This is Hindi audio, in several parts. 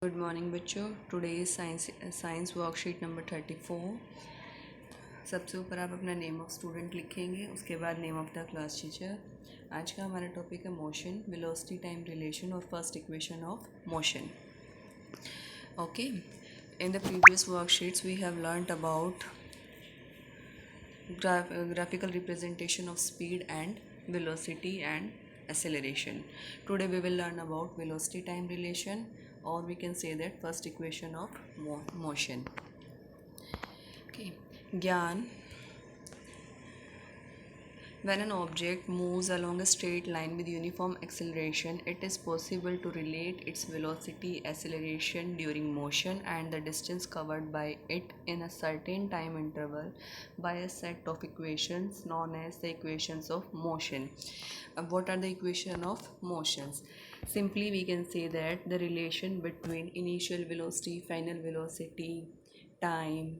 गुड मॉर्निंग बच्चों। Today science worksheet number 34। सबसे ऊपर आप अपना नेम ऑफ स्टूडेंट लिखेंगे, उसके बाद name of the class teacher. आज का हमारा टॉपिक है मोशन, वेलोसिटी टाइम रिलेशन और first equation of motion. Okay, in the previous worksheets we have learned about graphical representation of speed and velocity and acceleration. Today we will learn about velocity time relation, or we can say that first equation of motion. Okay, Gyan. When an object moves along a straight line with uniform acceleration, it is possible to relate its velocity, acceleration during motion, and the distance covered by it in a certain time interval by a set of equations known as the equations of motion. What are the equations of motions? Simply we can say that the relation between initial velocity, final velocity, time,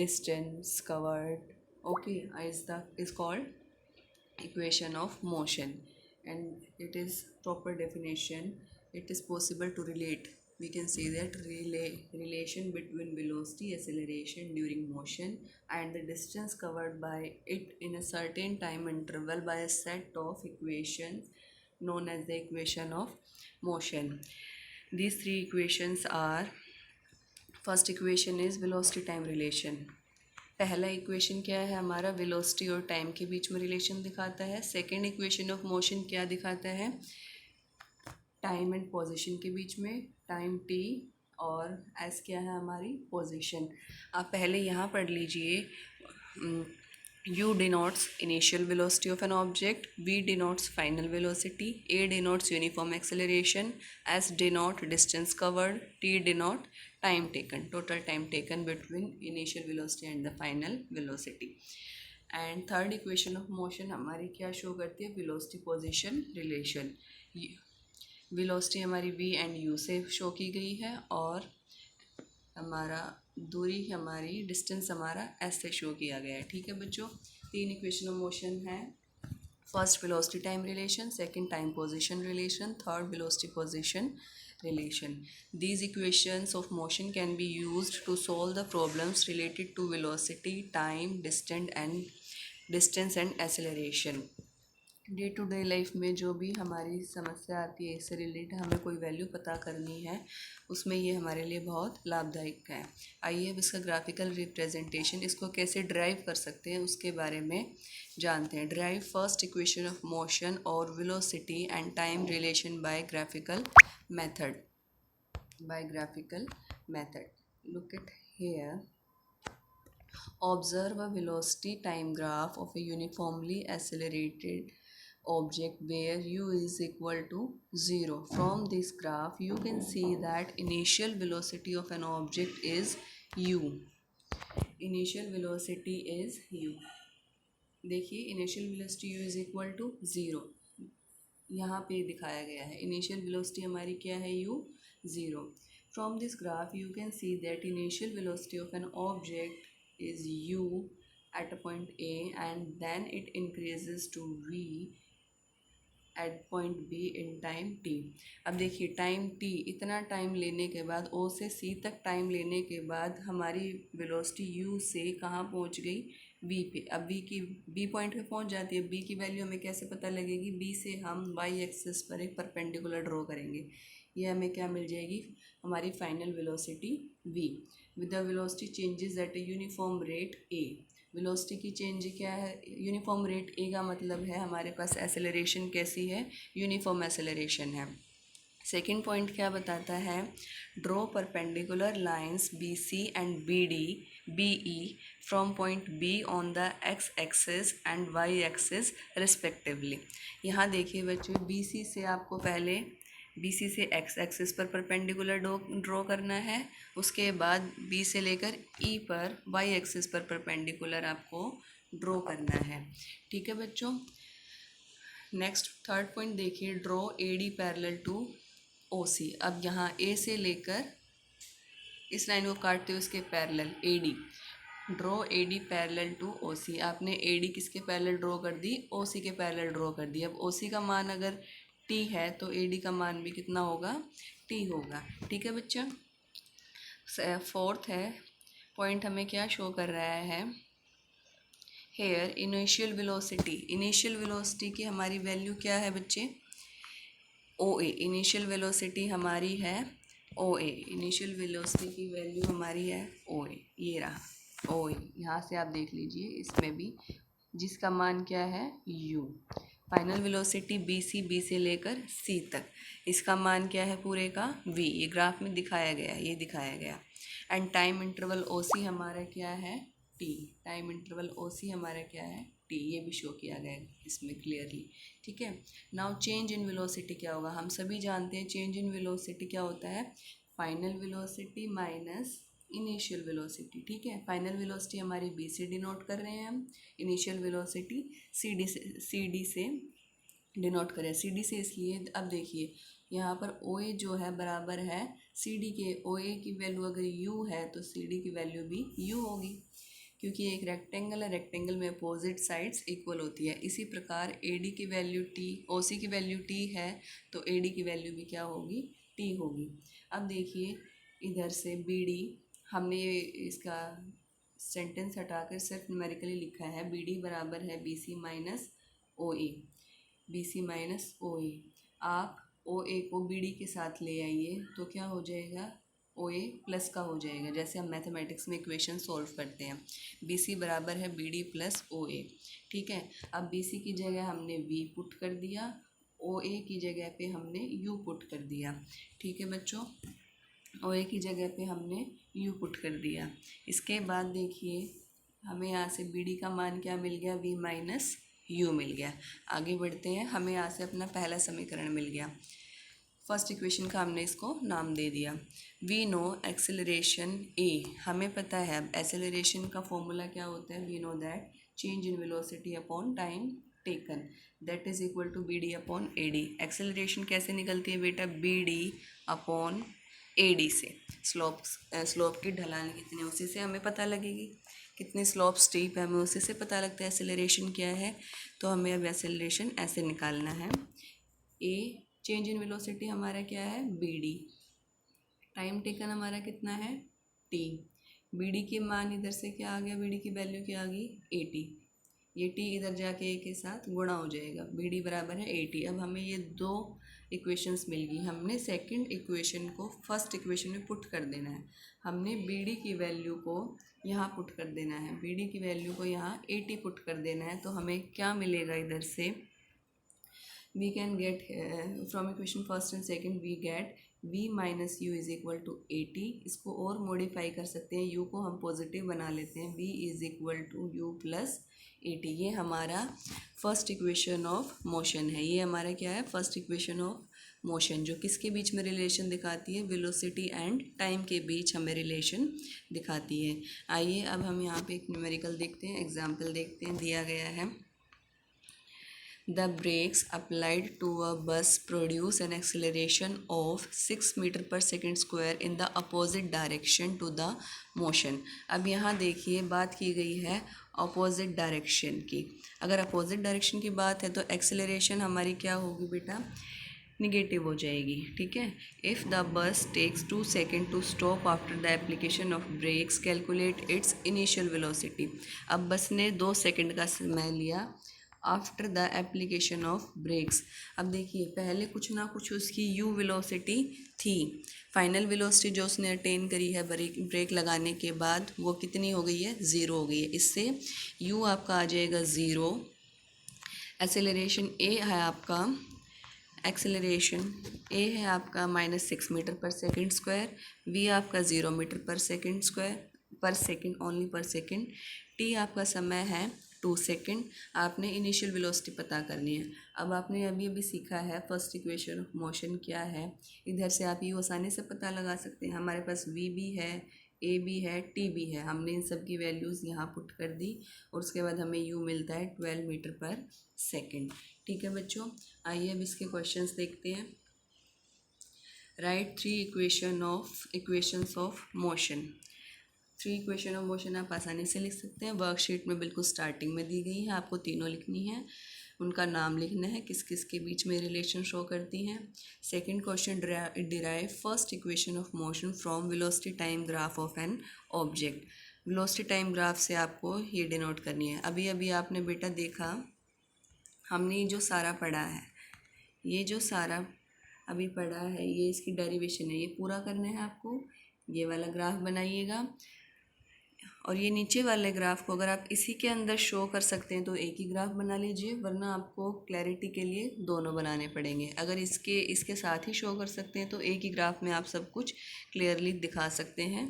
distance covered, okay, is called equation of motion, and it is proper definition. It is possible to relate, we can say that relation between velocity, acceleration during motion, and the distance covered by it in a certain time interval by a set of equations known as the equation of motion. These three equations are: first equation is velocity time relation. पहला इक्वेशन क्या है हमारा, वेलोसिटी और टाइम के बीच में रिलेशन दिखाता है। सेकंड इक्वेशन ऑफ मोशन क्या दिखाता है, टाइम एंड पोजीशन के बीच में, टाइम टी और एस क्या है हमारी पोजीशन। आप पहले यहाँ पढ़ लीजिए, U denotes initial velocity of an object, V denotes final velocity, A denotes uniform acceleration, S denote distance covered, T denote time taken, total time taken between initial velocity and the final velocity. And third equation of motion हमारी क्या शो करती है, velocity position relation. वेलोसिटी हमारी V एंड U से शो की गई है, और हमारा दूरी हमारी डिस्टेंस हमारा S से शो किया गया है। ठीक है बच्चों, तीन इक्वेशन ऑफ मोशन है। First velocity time relation, second time position relation, third velocity position relation. These equations of motion can be used to solve the problems related to velocity, time, distance and acceleration. Day to day life में जो भी हमारी समस्या आती है, इससे रिलेटेड हमें कोई वैल्यू पता करनी है, उसमें ये हमारे लिए बहुत लाभदायक है। आइए अब इसका ग्राफिकल रिप्रेजेंटेशन, इसको कैसे ड्राइव कर सकते हैं उसके बारे में जानते हैं। Drive first equation of motion और velocity and time relation by graphical method. Look at here. Observe a velocity time graph of a uniformly accelerated object where u is equal to 0. From this graph you can see that initial velocity of an object is u. Initial velocity is u. देखिए, initial velocity u is equal to 0, यहाँ पे दिखाया गया है। इनिशियल वेलोसिटी हमारी क्या है, u 0. From this graph you can see that initial velocity of an object is u at a point A, and then it increases to v at point B in time t. अब देखिए, टाइम t, इतना टाइम लेने के बाद, O से C तक टाइम लेने के बाद हमारी वेलोसिटी u से कहाँ पहुँच गई, B पे। अब B पॉइंट पे पहुँच जाती है। B की वैल्यू हमें कैसे पता लगेगी, B से हम y एक्सिस पर एक परपेंडिकुलर ड्रॉ करेंगे, ये हमें क्या मिल जाएगी, हमारी final velocity v with the velocity changes at a uniform rate a. Velocity की चेंज क्या है, यूनिफॉर्म रेट a का मतलब है हमारे पास एसेलरेशन कैसी है, यूनिफॉर्म एसेलरेशन है। सेकेंड पॉइंट क्या बताता है, draw perpendicular lines B C and B E from point B on the x axis and y axis respectively. यहाँ देखिए बच्चों, बी सी से आपको पहले BC से एक्स एक्सिस पर परपेंडिकुलर ड्रॉ करना है, उसके बाद B से लेकर E पर वाई एक्सिस पर परपेंडिकुलर आपको ड्रॉ करना है। ठीक है बच्चों, नेक्स्ट थर्ड पॉइंट देखिए, draw AD parallel to OC। अब यहाँ A से लेकर इस लाइन को काटते हुए उसके parallel AD, draw AD parallel to OC। आपने AD किसके पैरेलल ड्रॉ कर दी, OC के पैरेलल ड्रॉ कर दी। अब OC का मान अगर t है तो AD का मान भी कितना होगा, टी होगा। ठीक है बच्चा। फोर्थ है पॉइंट हमें क्या शो कर रहा है, here initial velocity. Initial velocity की हमारी वैल्यू क्या है बच्चे, ओ ए। इनिशियल वेलोसिटी हमारी है ओ ए। इनिशियल वेलोसिटी की वैल्यू हमारी है ओ ए, ये रहा ओ ए। यहाँ से आप देख लीजिए इसमें भी, जिसका मान क्या है u। फाइनल वेलोसिटी बी से लेकर सी तक, इसका मान क्या है पूरे का v। ये ग्राफ में दिखाया गया, ये दिखाया गया। एंड टाइम इंटरवल ओ सी हमारा क्या है t। टाइम इंटरवल ओ सी हमारा क्या है t, ये भी शो किया गया इसमें क्लियरली। ठीक है। नाउ चेंज इन वेलोसिटी क्या होगा, हम सभी जानते हैं चेंज इन वेलोसिटी क्या होता है, final velocity minus initial velocity. ठीक है। फाइनल वेलोसिटी हमारी बी से डिनोट कर रहे हैं हम, इनिशियल वेलोसिटी सी डी से डिनोट करें। सी डी से इसलिए, अब देखिए यहाँ पर ओ ए जो है बराबर है सी डी के। ओ ए की वैल्यू अगर यू है तो सी डी की वैल्यू भी यू होगी, क्योंकि एक रेक्टेंगल है, रेक्टेंगल में अपोजिट साइड्स इक्वल होती है। इसी प्रकार ए डी की वैल्यू टी, ओ सी की वैल्यू टी है तो ए डी की वैल्यू भी क्या होगी, टी होगी। अब देखिए इधर से बी डी, हमने इसका सेंटेंस हटाकर सिर्फ न्यूमेरिकली लिखा है, बी डी बराबर है बी सी माइनस ओ ए। बी सी माइनस ओ ए, आप ओ ए को बी डी के साथ ले आइए तो क्या हो जाएगा, ओ ए प्लस का हो जाएगा, जैसे हम मैथमेटिक्स में इक्वेशन सॉल्व करते हैं। बी सी बराबर है बी डी प्लस ओ ए। ठीक है। अब बी सी की जगह हमने वी पुट कर दिया, ओ ए की जगह पे हमने यू पुट कर दिया। ठीक है बच्चों, ओ ए की जगह पे हमने यू पुट कर दिया। इसके बाद देखिए हमें यहाँ से बी डी का मान क्या मिल गया, वी माइनस यू मिल गया। आगे बढ़ते हैं, हमें यहाँ से अपना पहला समीकरण मिल गया। फर्स्ट इक्वेशन का हमने इसको नाम दे दिया, वी नो एक्सेलरेशन ए। हमें पता है अब एक्सेलरेशन का फॉर्मूला क्या होता है, we know that change in velocity upon time taken that is equal to b d upon a d. Acceleration कैसे निकलती है बेटा, b d upon a d से। स्लोप की ढलान कितनी है उसी से हमें पता लगेगी, कितनी स्लोप स्टीप है हमें उसी से पता लगता है एक्सेलरेशन क्या है। तो हमें अब एक्सेलरेशन ऐसे निकालना है, ए चेंज इन वेलोसिटी हमारा क्या है बी डी, टाइम टेकन हमारा कितना है टी, बी डी की मान इधर से क्या आ गया, बी डी की वैल्यू क्या आ गई 80। ये टी इधर जाके ए के साथ गुणा हो जाएगा, बी डी बराबर है 80। अब हमें ये दो इक्वेशंस मिल गई, हमने सेकंड इक्वेशन को फर्स्ट इक्वेशन में पुट कर देना है। हमने बी डी की वैल्यू को यहाँ पुट कर देना है, बी डी की वैल्यू को यहाँ 80 पुट कर देना है। तो हमें क्या मिलेगा इधर से, we can get from equation first and second we get v minus u is equal to 80। इसको और मॉडिफाई कर सकते हैं, u को हम पॉजिटिव बना लेते हैं, v is equal to u plus 80। ये हमारा फर्स्ट इक्वेशन ऑफ मोशन है। ये हमारा क्या है, फर्स्ट इक्वेशन ऑफ मोशन, जो किसके बीच में रिलेशन दिखाती है, वेलोसिटी एंड टाइम के बीच हमें रिलेशन दिखाती है। आइए अब हम यहाँ पे एक न्यूमेरिकल देखते हैं, एग्जाम्पल देखते हैं। दिया गया है The brakes applied to a bus produce an acceleration of 6 meter per second square in the opposite direction to the motion। अब यहाँ देखिए बात की गई है अपोजिट डायरेक्शन की। अगर अपोजिट डायरेक्शन की बात है तो एक्सेलरेशन हमारी क्या होगी बेटा, निगेटिव हो जाएगी। ठीक है। If the bus takes 2 second to stop after the application of brakes calculate its initial velocity. अब बस ने 2 सेकेंड का समय लिया after the application of brakes. अब देखिए पहले कुछ ना कुछ उसकी यू वेलोसिटी थी, फाइनल वेलोसिटी जो उसने अटेन करी है ब्रेक लगाने के बाद वो कितनी हो गई है, ज़ीरो हो गई है। इससे यू आपका आ जाएगा ज़ीरो। एक्सेलरेशन ए है आपका, एक्सेलरेशन ए है आपका -6 मीटर पर सेकेंड स्क्वायर, वी आपका 0 मीटर पर सेकेंड स्क्वायर पर सेकेंड, ओनली पर सेकेंड, टी आपका समय है 2 सेकेंड। आपने इनिशियल वेलोसिटी पता करनी है। अब आपने अभी अभी सीखा है फर्स्ट इक्वेशन ऑफ मोशन क्या है, इधर से आप ये आसानी से पता लगा सकते हैं। हमारे पास वी भी है, ए भी है, टी भी है, हमने इन सब की वैल्यूज़ यहाँ पुट कर दी और उसके बाद हमें यू मिलता है 12 मीटर पर सेकेंड। ठीक है बच्चों, आइए अब इसके क्वेश्चंस देखते हैं। Right 3 equations of motion. 3 equation of motion आप आसानी से लिख सकते हैं, वर्कशीट में बिल्कुल स्टार्टिंग में दी गई है, आपको तीनों लिखनी है। उनका नाम लिखना है, किस किस के बीच में रिलेशन शो करती हैं। Second question, derive first equation of motion from velocity time graph of an object. Velocity time graph से आपको ये डिनोट करनी है। अभी अभी आपने बेटा देखा, हमने जो सारा पढ़ा है, ये जो सारा अभी पढ़ा है, ये इसकी डेरिवेशन है, ये पूरा करना है आपको। ये वाला ग्राफ बनाइएगा, और ये नीचे वाले ग्राफ को अगर आप इसी के अंदर शो कर सकते हैं तो एक ही ग्राफ बना लीजिए, वरना आपको क्लैरिटी के लिए दोनों बनाने पड़ेंगे। अगर इसके साथ ही शो कर सकते हैं तो एक ही ग्राफ में आप सब कुछ क्लियरली दिखा सकते हैं,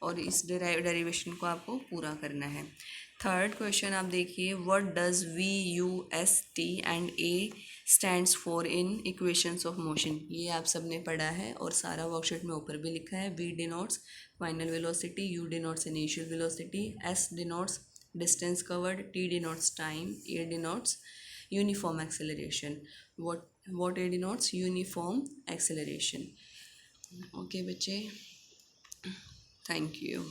और इस डेरिवेशन को आपको पूरा करना है। थर्ड क्वेश्चन आप देखिए, what does VUST and A stands for in equations of motion. ये आप सब ने पढ़ा है और सारा वर्कशीट में ऊपर भी लिखा है। V denotes final velocity, U denotes initial velocity, S denotes distance covered, T denotes time, A denotes uniform acceleration. what A denotes uniform acceleration. Okay बच्चे, थैंक यू।